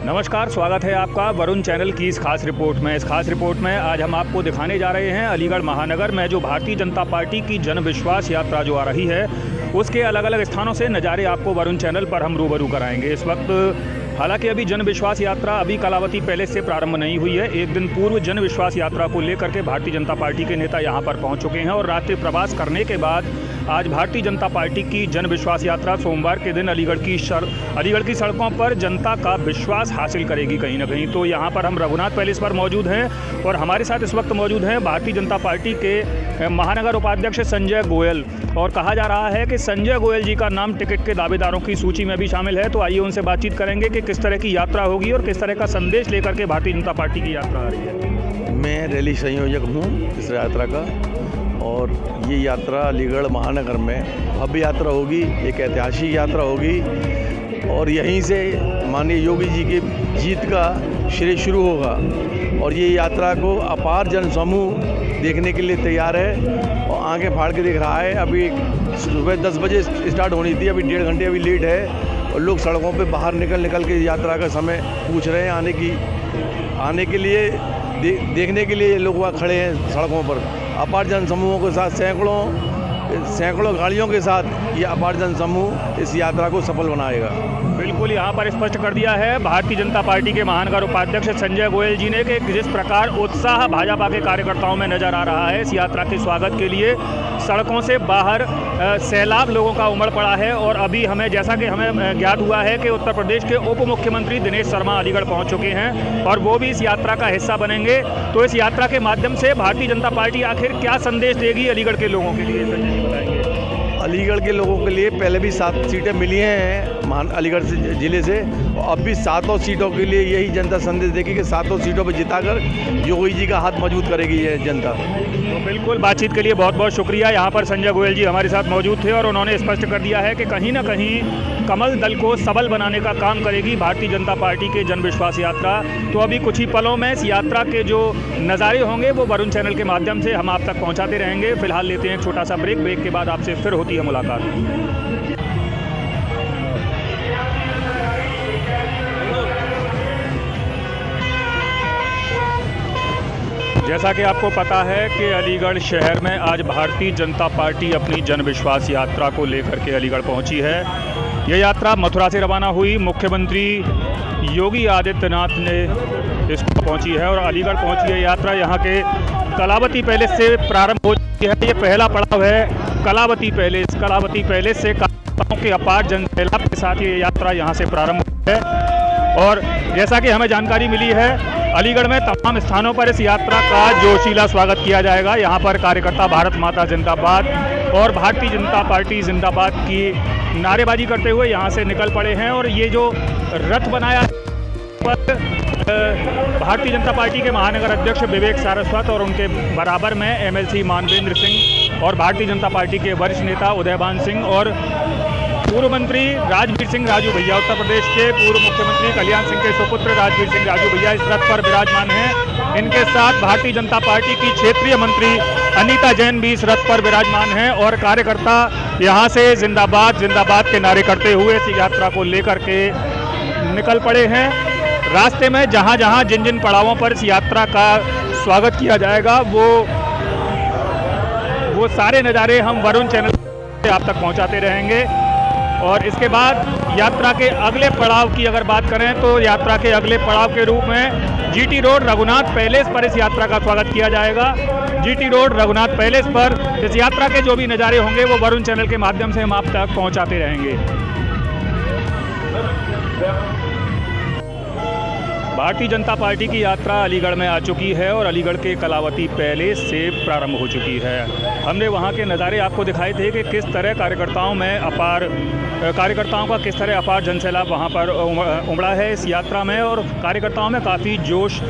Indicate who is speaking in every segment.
Speaker 1: नमस्कार, स्वागत है आपका वरुण चैनल की इस खास रिपोर्ट में। इस खास रिपोर्ट में आज हम आपको दिखाने जा रहे हैं अलीगढ़ महानगर में जो भारतीय जनता पार्टी की जन विश्वास यात्रा जो आ रही है उसके अलग अलग स्थानों से नज़ारे आपको वरुण चैनल पर हम रूबरू कराएंगे। इस वक्त हालांकि अभी जन विश्वास यात्रा अभी कलावती पैलेस से प्रारंभ नहीं हुई है। एक दिन पूर्व जन विश्वास यात्रा को लेकर के भारतीय जनता पार्टी के नेता यहां पर पहुंच चुके हैं और रात्रि प्रवास करने के बाद आज भारतीय जनता पार्टी की जन विश्वास यात्रा सोमवार के दिन अलीगढ़ की सड़कों पर जनता का विश्वास हासिल करेगी कहीं ना कहीं। तो यहाँ पर हम रघुनाथ पैलेस पर मौजूद हैं और हमारे साथ इस वक्त मौजूद हैं भारतीय जनता पार्टी के महानगर उपाध्यक्ष संजय गोयल। और कहा जा रहा है कि संजय गोयल जी का नाम टिकट के दावेदारों की सूची में भी शामिल है। तो आइए उनसे बातचीत करेंगे कि किस तरह की यात्रा होगी और किस तरह का संदेश लेकर के भारतीय जनता पार्टी की यात्रा आ रही है।
Speaker 2: मैं रैली संयोजक हूँ इस यात्रा का और ये यात्रा अलीगढ़ महानगर में भव्य यात्रा होगी, एक ऐतिहासिक यात्रा होगी और यहीं से माननीय योगी जी की जीत का श्रेय शुरू होगा। और ये यात्रा को अपार जन समूह देखने के लिए तैयार है और आगे फाड़ के देख रहा है। अभी सुबह 10 बजे स्टार्ट होनी थी, अभी 1.5 घंटे अभी लेट है और लोग सड़कों पे बाहर निकल के यात्रा का समय पूछ रहे हैं आने के लिए देखने के लिए लोग वहाँ खड़े हैं सड़कों पर। अपार जन समूहों के साथ सैकड़ों गाड़ियों के साथ ये अपार जन समूह इस यात्रा को सफल बनाएगा।
Speaker 1: बिल्कुल, यहाँ पर स्पष्ट कर दिया है भारतीय जनता पार्टी के महानगर उपाध्यक्ष संजय गोयल जी ने कि जिस प्रकार उत्साह भाजपा के कार्यकर्ताओं में नजर आ रहा है इस यात्रा के स्वागत के लिए सड़कों से बाहर सैलाब लोगों का उमड़ पड़ा है। और अभी जैसा कि हमें ज्ञात हुआ है कि उत्तर प्रदेश के उप मुख्यमंत्री दिनेश शर्मा अलीगढ़ पहुंच चुके हैं और वो भी इस यात्रा का हिस्सा बनेंगे। तो इस यात्रा के माध्यम से भारतीय जनता पार्टी आखिर क्या संदेश देगी अलीगढ़ के लोगों के लिए, बताएंगे।
Speaker 2: अलीगढ़ के लोगों के लिए पहले भी 7 सीटें मिली हैं अलीगढ़ ज़िले से और अब भी 7 सीटों के लिए यही जनता संदेश देगी कि 7 सीटों पर जिताकर योगी जी का हाथ मजबूत करेगी ये जनता।
Speaker 1: तो बिल्कुल, बातचीत के लिए बहुत बहुत शुक्रिया। यहाँ पर संजय गोयल जी हमारे साथ मौजूद थे और उन्होंने स्पष्ट कर दिया है कि कहीं ना कहीं कमल दल को सबल बनाने का काम करेगी भारतीय जनता पार्टी के जन विश्वास यात्रा। तो अभी कुछ ही पलों में इस यात्रा के जो नज़ारे होंगे वो वरुण चैनल के माध्यम से हम आप तक पहुँचाते रहेंगे। फिलहाल लेते हैं एक छोटा सा ब्रेक के बाद आपसे फिर होती है मुलाकात। जैसा कि आपको पता है कि अलीगढ़ शहर में आज भारतीय जनता पार्टी अपनी जन विश्वास यात्रा को लेकर के अलीगढ़ पहुंची है। यह यात्रा मथुरा से रवाना हुई, मुख्यमंत्री योगी आदित्यनाथ ने इसको पहुंची है और अलीगढ़ पहुंची है यात्रा यहाँ के कलावती पैलेस से प्रारंभ हो चुकी है। ये पहला पड़ाव है कलावती पैलेस से कार्यकर्ताओं के अपार जनसैलाब के साथ ये यात्रा यहाँ से प्रारंभ हुई है। और जैसा कि हमें जानकारी मिली है अलीगढ़ में तमाम स्थानों पर इस यात्रा का जोशीला स्वागत किया जाएगा। यहाँ पर कार्यकर्ता भारत माता जिंदाबाद और भारतीय जनता पार्टी जिंदाबाद की नारेबाजी करते हुए यहाँ से निकल पड़े हैं। और ये जो रथ बनाया पर भारतीय जनता पार्टी के महानगर अध्यक्ष विवेक सारस्वत और उनके बराबर में एमएलसी मानवेंद्र सिंह और भारतीय जनता पार्टी के वरिष्ठ नेता उदयभान सिंह और पूर्व मंत्री राजवीर सिंह राजू भैया, उत्तर प्रदेश के पूर्व मुख्यमंत्री कल्याण सिंह के सुपुत्र राजवीर सिंह राजू भैया इस रथ पर विराजमान हैं। इनके साथ भारतीय जनता पार्टी की क्षेत्रीय मंत्री अनीता जैन भी इस रथ पर विराजमान हैं और कार्यकर्ता यहाँ से जिंदाबाद जिंदाबाद के नारे करते हुए इस यात्रा को लेकर के निकल पड़े हैं। रास्ते में जहाँ जहाँ जिन जिन पड़ावों पर इस यात्रा का स्वागत किया जाएगा वो सारे नज़ारे हम वरुण चैनल से आप तक पहुँचाते रहेंगे। और इसके बाद यात्रा के अगले पड़ाव की अगर बात करें तो यात्रा के अगले पड़ाव के रूप में जीटी रोड रघुनाथ पैलेस पर इस यात्रा का स्वागत किया जाएगा। जीटी रोड रघुनाथ पैलेस पर इस यात्रा के जो भी नज़ारे होंगे वो वरुण चैनल के माध्यम से हम आप तक पहुंचाते रहेंगे। भारतीय जनता पार्टी की यात्रा अलीगढ़ में आ चुकी है और अलीगढ़ के कलावती पैलेस से प्रारंभ हो चुकी है। हमने वहां के नज़ारे आपको दिखाए थे कि किस तरह कार्यकर्ताओं का किस तरह अपार जनसैलाब वहां पर उमड़ा है इस यात्रा में और कार्यकर्ताओं में काफ़ी जोश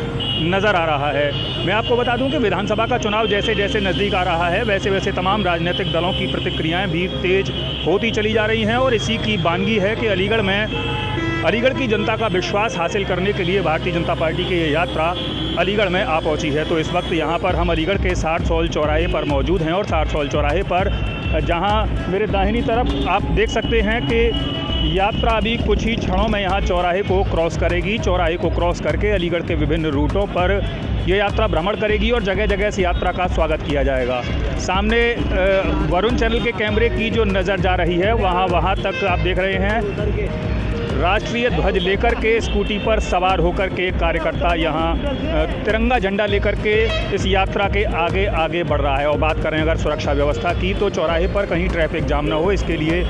Speaker 1: नज़र आ रहा है। मैं आपको बता दूं कि विधानसभा का चुनाव जैसे जैसे नज़दीक आ रहा है वैसे वैसे तमाम राजनीतिक दलों की प्रतिक्रियाएँ भी तेज होती चली जा रही हैं और इसी की वानगी है कि अलीगढ़ की जनता का विश्वास हासिल करने के लिए भारतीय जनता पार्टी की ये यात्रा अलीगढ़ में आ पहुंची है। तो इस वक्त यहाँ पर हम अलीगढ़ के सारसौल चौराहे पर मौजूद हैं और सारसौल चौराहे पर जहां मेरे दाहिनी तरफ आप देख सकते हैं कि यात्रा अभी कुछ ही क्षणों में यहाँ चौराहे को क्रॉस करेगी। चौराहे को क्रॉस करके अलीगढ़ के विभिन्न रूटों पर ये यात्रा भ्रमण करेगी और जगह जगह से यात्रा का स्वागत किया जाएगा। सामने वरुण चैनल के कैमरे की जो नज़र जा रही है वहाँ तक आप देख रहे हैं राष्ट्रीय ध्वज लेकर के स्कूटी पर सवार होकर के कार्यकर्ता यहाँ तिरंगा झंडा लेकर के इस यात्रा के आगे आगे बढ़ रहा है। और बात करें अगर सुरक्षा व्यवस्था की तो चौराहे पर कहीं ट्रैफिक जाम ना हो इसके लिए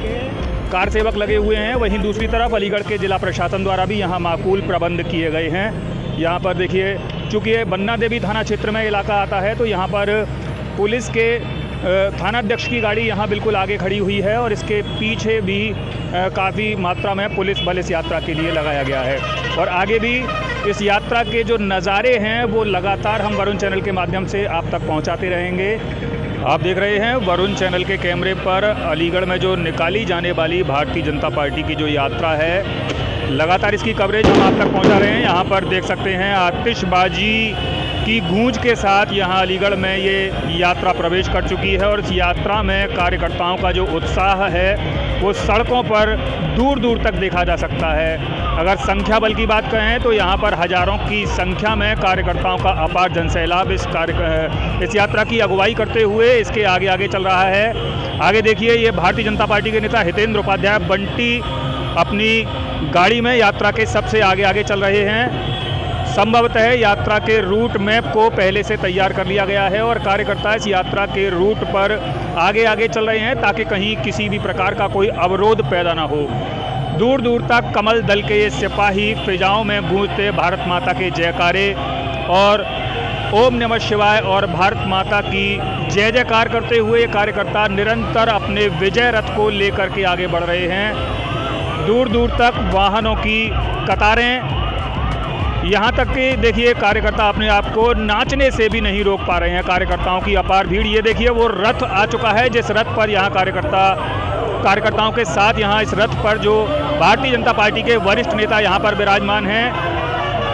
Speaker 1: कार सेवक लगे हुए हैं। वहीं दूसरी तरफ अलीगढ़ के जिला प्रशासन द्वारा भी यहाँ माकूल प्रबंध किए गए हैं। यहाँ पर देखिए चूँकि ये बन्ना देवी थाना क्षेत्र में इलाका आता है तो यहाँ पर पुलिस के थानाध्यक्ष की गाड़ी यहाँ बिल्कुल आगे खड़ी हुई है और इसके पीछे भी काफ़ी मात्रा में पुलिस बल इस यात्रा के लिए लगाया गया है। और आगे भी इस यात्रा के जो नज़ारे हैं वो लगातार हम वरुण चैनल के माध्यम से आप तक पहुँचाते रहेंगे। आप देख रहे हैं वरुण चैनल के कैमरे पर अलीगढ़ में जो निकाली जाने वाली भारतीय जनता पार्टी की जो यात्रा है लगातार इसकी कवरेज हम आप तक पहुंचा रहे हैं। यहाँ पर देख सकते हैं आतिशबाजी की गूंज के साथ यहाँ अलीगढ़ में ये यात्रा प्रवेश कर चुकी है और इस यात्रा में कार्यकर्ताओं का जो उत्साह है वो सड़कों पर दूर दूर तक देखा जा सकता है। अगर संख्या बल की बात करें तो यहाँ पर हज़ारों की संख्या में कार्यकर्ताओं का अपार जनसैलाब इस यात्रा की अगुवाई करते हुए इसके आगे आगे चल रहा है। आगे देखिए ये भारतीय जनता पार्टी के नेता हितेंद्र उपाध्याय बंटी अपनी गाड़ी में यात्रा के सबसे आगे आगे चल रहे हैं। संभवतः यात्रा के रूट मैप को पहले से तैयार कर लिया गया है और कार्यकर्ता इस यात्रा के रूट पर आगे आगे चल रहे हैं ताकि कहीं किसी भी प्रकार का कोई अवरोध पैदा ना हो। दूर दूर तक कमल दल के ये सिपाही फिजाओं में गूंजते भारत माता के जयकारे और ओम नमः शिवाय और भारत माता की जय जयकार करते हुए कार्यकर्ता निरंतर अपने विजय रथ को लेकर के आगे बढ़ रहे हैं। दूर दूर तक वाहनों की कतारें, यहाँ तक कि देखिए कार्यकर्ता अपने आप को नाचने से भी नहीं रोक पा रहे हैं। कार्यकर्ताओं की अपार भीड़, ये देखिए वो रथ आ चुका है जिस रथ पर यहाँ कार्यकर्ताओं के साथ यहाँ इस रथ पर जो भारतीय जनता पार्टी के वरिष्ठ नेता यहाँ पर विराजमान हैं।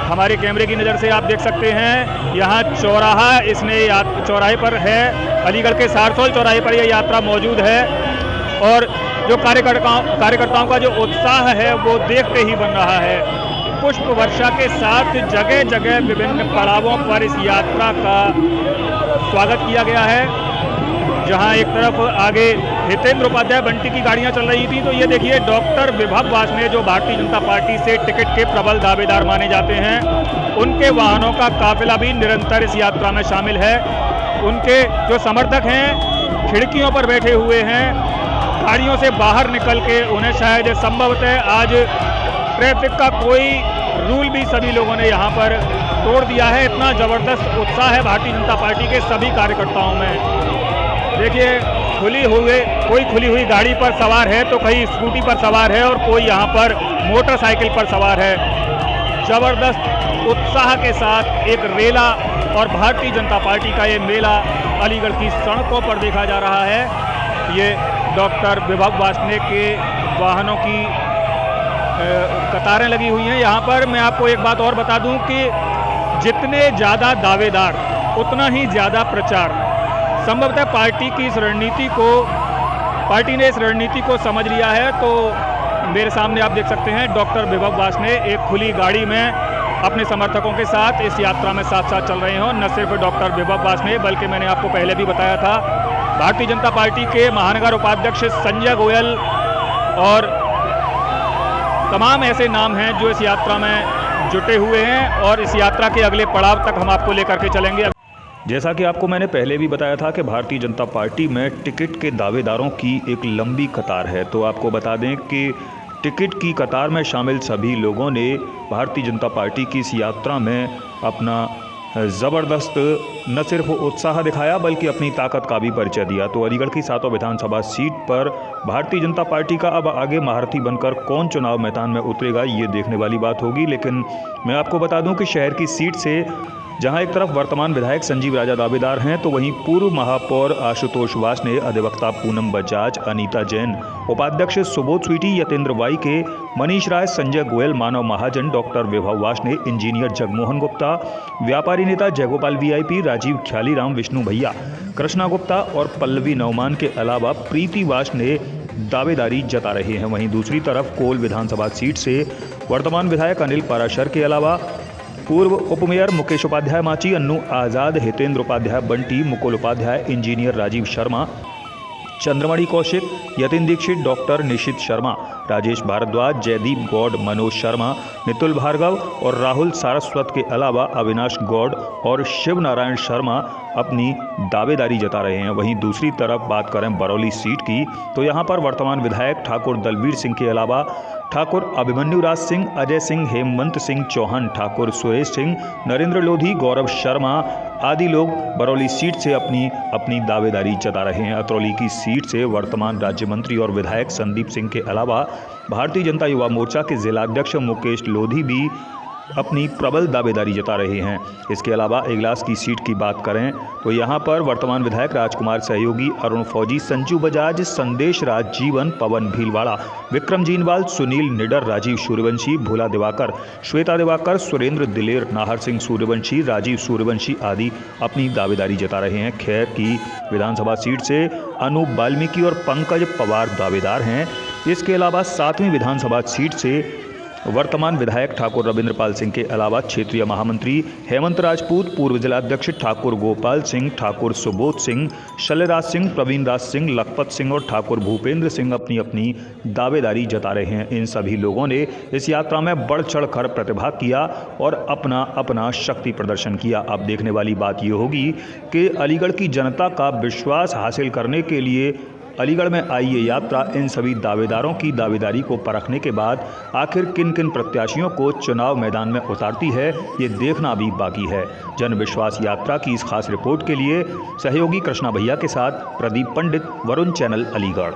Speaker 1: हमारे कैमरे की नज़र से आप देख सकते हैं यहाँ चौराहा चौराहे पर है, अलीगढ़ के सारसोल चौराहे पर यह यात्रा मौजूद है और जो कार्यकर्ताओं का जो उत्साह है वो देखते ही बन रहा है। पुष्प वर्षा के साथ जगह जगह विभिन्न पड़ावों पर इस यात्रा का स्वागत किया गया है। जहां एक तरफ आगे हितेंद्र उपाध्याय बंटी की गाड़ियां चल रही थी तो ये देखिए डॉक्टर विभव वासने जो भारतीय जनता पार्टी से टिकट के प्रबल दावेदार माने जाते हैं उनके वाहनों का काफिला भी निरंतर इस यात्रा में शामिल है। उनके जो समर्थक हैं खिड़कियों पर बैठे हुए हैं, गाड़ियों से बाहर निकल के उन्हें शायद संभवतः आज ट्रैफिक का कोई रूल भी सभी लोगों ने यहाँ पर तोड़ दिया है। इतना ज़बरदस्त उत्साह है भारतीय जनता पार्टी के सभी कार्यकर्ताओं में। देखिए कोई खुली हुई गाड़ी पर सवार है तो कहीं स्कूटी पर सवार है और कोई यहाँ पर मोटरसाइकिल पर सवार है। ज़बरदस्त उत्साह के साथ एक रेला और भारतीय जनता पार्टी का ये मेला अलीगढ़ की सड़कों पर देखा जा रहा है। ये डॉक्टर विभव वासने के वाहनों की कतारें लगी हुई हैं। यहाँ पर मैं आपको एक बात और बता दूं कि जितने ज़्यादा दावेदार उतना ही ज़्यादा प्रचार। संभवतः पार्टी ने इस रणनीति को समझ लिया है। तो मेरे सामने आप देख सकते हैं डॉक्टर विभव वासने एक खुली गाड़ी में अपने समर्थकों के साथ इस यात्रा में साथ साथ चल रहे हैं। न सिर्फ डॉक्टर विभव वासने बल्कि मैंने आपको पहले भी बताया था भारतीय जनता पार्टी के महानगर उपाध्यक्ष संजय गोयल और तमाम ऐसे नाम हैं जो इस यात्रा में जुटे हुए हैं और इस यात्रा के अगले पड़ाव तक हम आपको लेकर के चलेंगे।
Speaker 3: जैसा कि आपको मैंने पहले भी बताया था कि भारतीय जनता पार्टी में टिकट के दावेदारों की एक लंबी कतार है। तो आपको बता दें कि टिकट की कतार में शामिल सभी लोगों ने भारतीय जनता पार्टी की इस यात्रा में अपना ज़बरदस्त न सिर्फ उत्साह दिखाया बल्कि अपनी ताकत का भी परिचय दिया। तो अलीगढ़ की 7 विधानसभा सीट पर भारतीय जनता पार्टी का अब आगे महारथी बनकर कौन चुनाव मैदान में उतरेगा ये देखने वाली बात होगी। लेकिन मैं आपको बता दूं कि शहर की सीट से जहां एक तरफ वर्तमान विधायक संजीव राजा दावेदार हैं तो वहीं पूर्व महापौर आशुतोष वासने, अधिवक्ता पूनम बजाज, अनीता जैन, उपाध्यक्ष सुबोध स्वीटी, यतेंद्र वाई के, मनीष राय, संजय गोयल, मानव महाजन, डॉक्टर विभव वासने, इंजीनियर जगमोहन गुप्ता, व्यापारी नेता जयगोपाल वीआईपी, राजीव ख्यालीराम, विष्णु भैया, कृष्णा गुप्ता और पल्लवी नौमान के अलावा प्रीति वासने दावेदारी जता रहे हैं। वहीं दूसरी तरफ कोल विधानसभा सीट से वर्तमान विधायक अनिल पाराशर के अलावा पूर्व उपमेयर मुकेश उपाध्याय माची, अन्नू आज़ाद, हितेंद्र उपाध्याय बंटी, मुकुल उपाध्याय, इंजीनियर राजीव शर्मा, चंद्रमणि कौशिक, यतिन दीक्षित, डॉक्टर निशित शर्मा, राजेश भारद्वाज, जयदीप गौड़, मनोज शर्मा, नितुल भार्गव और राहुल सारस्वत के अलावा अविनाश गौड़ और शिव नारायण शर्मा अपनी दावेदारी जता रहे हैं। वहीं दूसरी तरफ बात करें बरौली सीट की तो यहां पर वर्तमान विधायक ठाकुर दलबीर सिंह के अलावा ठाकुर अभिमन्यु राज सिंह, अजय सिंह, हेमंत सिंह चौहान, ठाकुर सुरेश सिंह, नरेंद्र लोधी, गौरव शर्मा आदि लोग बरौली सीट से अपनी दावेदारी जता रहे हैं। अतरौली की सीट से वर्तमान राज्य मंत्री और विधायक संदीप सिंह के अलावा भारतीय जनता युवा मोर्चा के जिलाध्यक्ष मुकेश लोधी भी अपनी प्रबल दावेदारी जता रहे हैं। इसके अलावा इगलास की सीट की बात करें तो यहां पर वर्तमान विधायक राजकुमार सहयोगी, अरुण फौजी, संजू बजाज, संदेश राज जीवन, पवन भीलवाड़ा, विक्रम जीनवाल, सुनील निडर, राजीव सूर्यवंशी, भोला दिवाकर, श्वेता दिवाकर, सुरेंद्र दिलेर, नाहर सिंह सूर्यवंशी, राजीव सूर्यवंशी आदि अपनी दावेदारी जता रहे हैं। खैर की विधानसभा सीट से अनूप वाल्मीकि और पंकज पवार दावेदार हैं। इसके अलावा 7वीं विधानसभा सीट से वर्तमान विधायक ठाकुर रविंद्रपाल सिंह के अलावा क्षेत्रीय महामंत्री हेमंत राजपूत, पूर्व जिलाध्यक्ष ठाकुर गोपाल सिंह, ठाकुर सुबोध सिंह, शैलराज सिंह, प्रवीण राज सिंह, लखपत सिंह और ठाकुर भूपेंद्र सिंह अपनी दावेदारी जता रहे हैं। इन सभी लोगों ने इस यात्रा में बढ़ चढ़ कर प्रतिभाग किया और अपना शक्ति प्रदर्शन किया। अब देखने वाली बात ये होगी कि अलीगढ़ की जनता का विश्वास हासिल करने के लिए अलीगढ़ में आई ये यात्रा इन सभी दावेदारों की दावेदारी को परखने के बाद आखिर किन किन प्रत्याशियों को चुनाव मैदान में उतारती है, ये देखना अभी बाकी है। जन विश्वास यात्रा की इस खास रिपोर्ट के लिए सहयोगी कृष्णा भैया के साथ प्रदीप पंडित, वरुण चैनल, अलीगढ़।